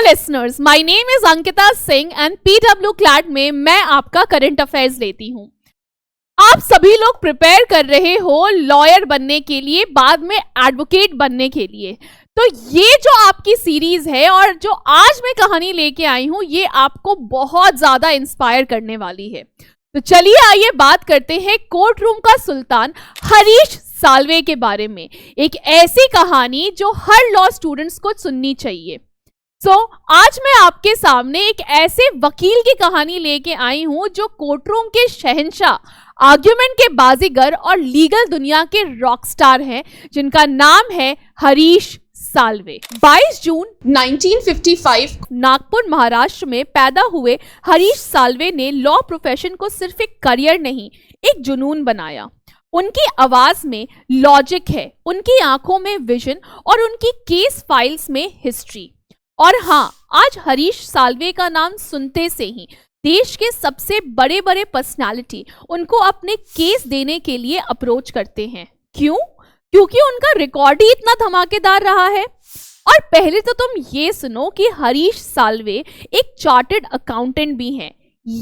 Listeners, my name is Ankita Singh and PW CLAT में मैं आपका करंट अफेयर्स लेती हूँ। आप सभी लोग प्रिपेयर कर रहे हो लॉयर बनने के लिए, बाद में एडवोकेट बनने के लिए। तो ये जो आपकी सीरीज है और जो आज मैं कहानी लेके आई हूँ, ये आपको बहुत ज्यादा इंस्पायर करने वाली है। तो चलिए आइए बात करते हैं कोर्ट रूम का सुल्तान हरीश साल्वे के बारे में। एक ऐसी कहानी जो हर लॉ स्टूडेंट्स को सुननी चाहिए। आज मैं आपके सामने एक ऐसे वकील की कहानी लेके आई हूं जो कोर्टरूम के शहंशाह, आर्ग्यूमेंट के बाजीगर और लीगल दुनिया के रॉकस्टार हैं, जिनका नाम है हरीश साल्वे। 22 जून 1955 नागपुर महाराष्ट्र में पैदा हुए हरीश साल्वे ने लॉ प्रोफेशन को सिर्फ एक करियर नहीं, एक जुनून बनाया। उनकी आवाज में लॉजिक है, उनकी आंखों में विजन और उनकी केस फाइल्स में हिस्ट्री। और हाँ, आज हरीश साल्वे का नाम सुनते से ही देश के सबसे बड़े बड़े पर्सनालिटी उनको अपने केस देने के लिए अप्रोच करते हैं। क्यों? क्योंकि उनका रिकॉर्ड ही इतना धमाकेदार रहा है। और पहले तो तुम ये सुनो कि हरीश साल्वे एक चार्टर्ड अकाउंटेंट भी हैं।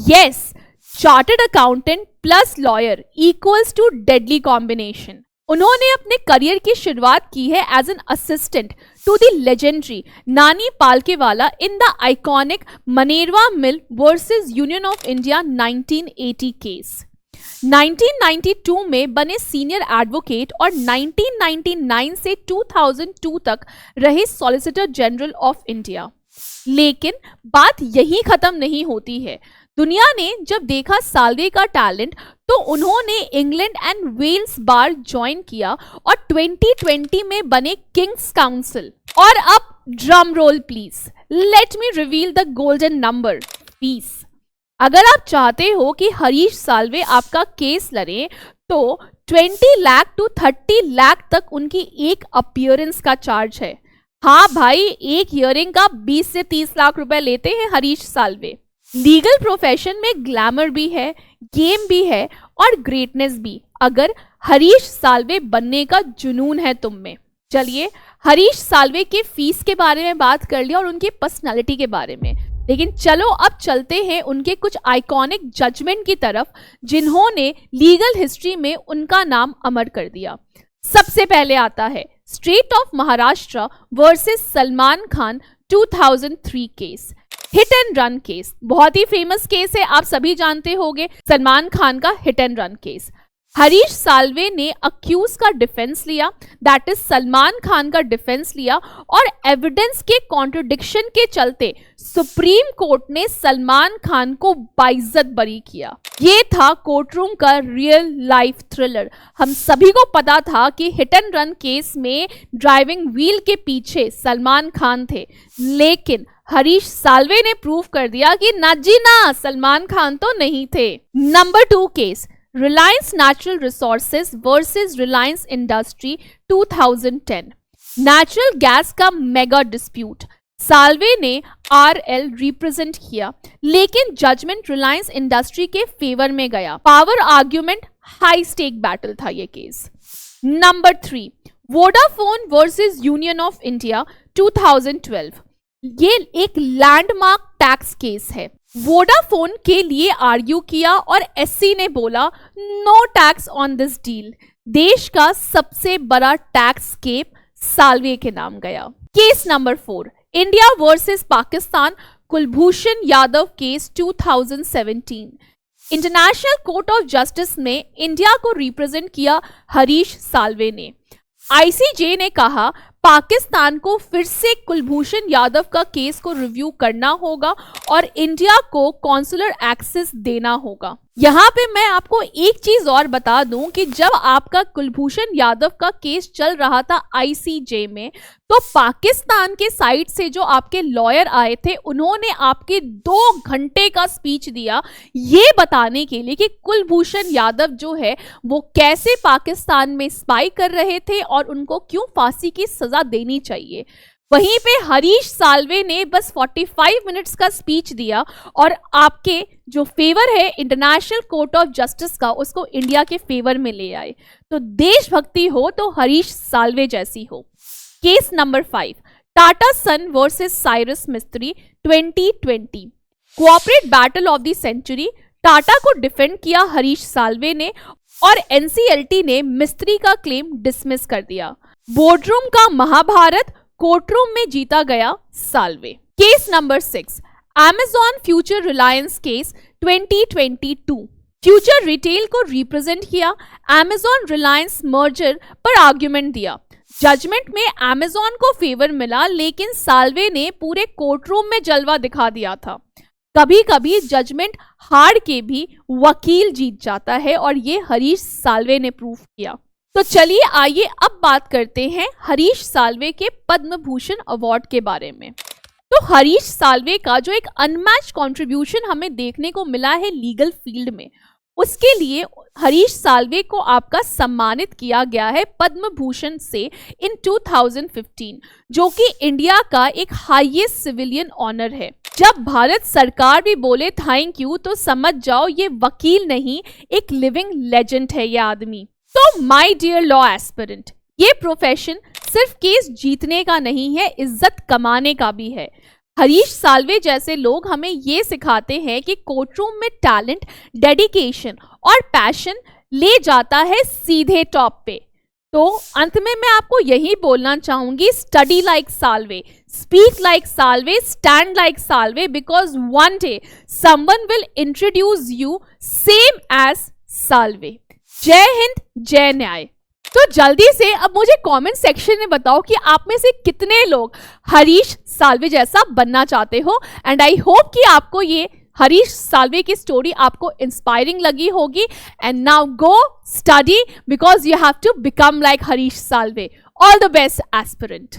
Yes, chartered accountant plus lawyer equals to deadly combination. उन्होंने अपने करियर की शुरुआत की है as an assistant to the legendary Nani Palkhivala in the iconic Minerva Mill versus Union of India 1980 case. 1992 में बने सीनियर एडवोकेट और 1999 से 2002 तक रहे सॉलिसिटर जनरल ऑफ इंडिया। लेकिन बात यही खत्म नहीं होती है। दुनिया ने जब देखा साल्वे का टैलेंट तो उन्होंने England and Wales bar join किया और 2020 में बने किंग्स काउंसिल। और अब drum roll please, let me reveal the golden number, fees. अगर आप चाहते हो कि हरीश साल्वे आपका केस लड़े तो 20 लाख टू 30 लाख तक उनकी एक अपीयरेंस का चार्ज है। हाँ भाई, एक हियरिंग का 20 से 30 लाख रुपए लेते हैं हरीश साल्वे। लीगल प्रोफेशन में ग्लैमर भी है, गेम भी है और ग्रेटनेस भी, अगर हरीश साल्वे बनने का जुनून है तुम में। चलिए हरीश साल्वे के फीस के बारे में बात कर लिया और उनकी पर्सनालिटी के बारे में, लेकिन चलो अब चलते हैं उनके कुछ आइकॉनिक जजमेंट की तरफ जिन्होंने लीगल हिस्ट्री में उनका नाम अमर कर दिया। सबसे पहले आता है state of Maharashtra versus Salman Khan 2003 case, hit and run case. बहुत ही फेमस केस है, आप सभी जानते होंगे, सलमान खान का hit and run case. Harish Salve ने अक्यूज का डिफेंस लिया, दैट इज सलमान खान का डिफेंस लिया, और एविडेंस के कॉन्ट्रडिक्शन के चलते सुप्रीम कोर्ट ने सलमान खान को बाइज्जत बरी किया। ये था कोर्टरूम का रियल लाइफ थ्रिलर। हम सभी को पता था कि हिट एंड रन केस में ड्राइविंग व्हील के पीछे सलमान खान थे, लेकिन हरीश साल्वे ने प्रूव कर दिया कि ना जी ना, सलमान खान तो नहीं थे। Number 2 case, Reliance Natural Resources versus Reliance industry 2010, natural gas का मेगा डिस्प्यूट। साल्वे ने आरएल रिप्रेजेंट किया, लेकिन जजमेंट रिलायंस इंडस्ट्री के फेवर में गया। Power argument, high stake battle था ये केस। Number 3, Vodafone versus Union of India 2012, ये एक लैंडमार्क टैक्स केस है। वोडाफोन के लिए आर्ग्यू किया और एससी ने बोला no tax on this deal. देश का सबसे बड़ा टैक्स स्केप साल्वे के नाम गया। Case number 4, India versus Pakistan Kulbhushan Yadav case 2017, international court of justice में इंडिया को रिप्रेजेंट किया हरीश साल्वे ने। आईसीजे ने कहा पाकिस्तान को फिर से कुलभूषण यादव का केस को रिव्यू करना होगा और इंडिया को कॉन्सुलर एक्सेस देना होगा। यहाँ पे मैं आपको एक चीज और बता दूं कि जब आपका कुलभूषण यादव का केस चल रहा था आईसीजे में, तो पाकिस्तान के साइड से जो आपके लॉयर आए थे, उन्होंने आपके 2 घंटे का स्पीच दिया ये बताने के लिए कि कुलभूषण यादव जो है वो कैसे पाकिस्तान में स्पाई कर रहे थे और उनको क्यों फांसी की सजा देनी चाहिए। वहीं पे हरीश साल्वे ने बस 45 मिनट्स का स्पीच दिया और आपके जो फेवर है इंटरनेशनल कोर्ट ऑफ जस्टिस का, उसको इंडिया के फेवर में ले आए। तो देशभक्ति हो तो हरीश साल्वे जैसी हो। Case number 5, Tata son versus Cyrus Mistry 2020, corporate battle of the century, Tata को डिफेंड किया हरीश साल्वे ने और एनसीएलटी ने मिस्त्री का क्लेम डिसमिस कर दिया। बोर्डरूम का महाभारत, कोर्टरूम में जीता गया Salve. Case number 6, Amazon future Reliance case 2022। Future retail को रिप्रेजेंट किया, Amazon रिलायंस मर्जर पर आर्ग्यूमेंट दिया। जजमेंट में Amazon को फेवर मिला, लेकिन साल्वे ने पूरे कोर्टरूम में जलवा दिखा दिया था। कभी कभी जजमेंट हार के भी वकील जीत जाता है और ये हरीश साल्वे ने प्रूव किया। तो चलिए आइए अब बात करते हैं हरीश साल्वे के पद्म भूषण अवार्ड के बारे में। तो हरीश साल्वे का जो एक अनमैच्ड कंट्रीब्यूशन हमें देखने को मिला है लीगल फील्ड में, उसके लिए हरीश साल्वे को आपका सम्मानित किया गया है पद्म भूषण से इन 2015, जो कि इंडिया का एक हाईएस्ट सिविलियन ऑनर है। जब भारत सरकार भी बोले थैंक यू तो समझ जाओ ये वकील नहीं, एक लिविंग लेजेंड है ये आदमी। तो माय डियर लॉ एस्पिरेंट, ये प्रोफेशन सिर्फ केस जीतने का नहीं है, इज्जत कमाने का भी है। हरीश साल्वे जैसे लोग हमें ये सिखाते हैं कि कोर्टरूम में टैलेंट, डेडिकेशन और पैशन ले जाता है सीधे टॉप पे। तो अंत में मैं आपको यही बोलना चाहूंगी, study like Salve, speak like Salve, stand like Salve, because one day someone will introduce you same as Salve. जय हिंद, जय न्याय। तो जल्दी से अब मुझे कमेंट सेक्शन में बताओ कि आप में से कितने लोग हरीश साल्वे जैसा बनना चाहते हो। एंड आई होप कि आपको ये हरीश साल्वे की स्टोरी आपको इंस्पायरिंग लगी होगी। And now go study because you have to become like Harish Salve. All the best aspirant.